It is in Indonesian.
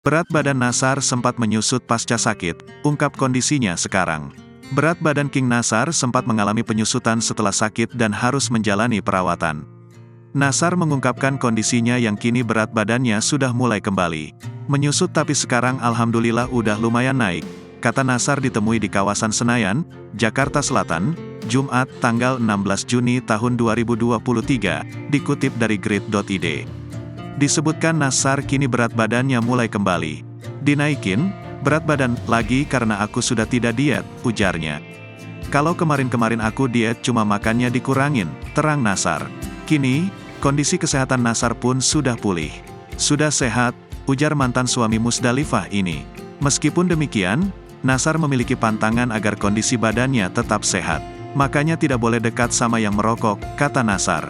Berat badan Nasar sempat menyusut pasca sakit, ungkap kondisinya sekarang. Berat badan King Nasar sempat mengalami penyusutan setelah sakit dan harus menjalani perawatan. Nasar mengungkapkan kondisinya yang kini berat badannya sudah mulai kembali menyusut tapi sekarang alhamdulillah udah lumayan naik, kata Nasar ditemui di kawasan Senayan, Jakarta Selatan, Jumat, tanggal 16 Juni tahun 2023, dikutip dari grid.id. Disebutkan Nasar kini berat badannya mulai kembali dinaikin, berat badan lagi karena aku sudah tidak diet, ujarnya. Kalau kemarin-kemarin aku diet cuma makannya dikurangin, terang Nasar. Kini, kondisi kesehatan Nasar pun sudah pulih. Sudah sehat, ujar mantan suami Musdalifah ini. Meskipun demikian, Nasar memiliki pantangan agar kondisi badannya tetap sehat. Makanya tidak boleh dekat sama yang merokok, kata Nasar.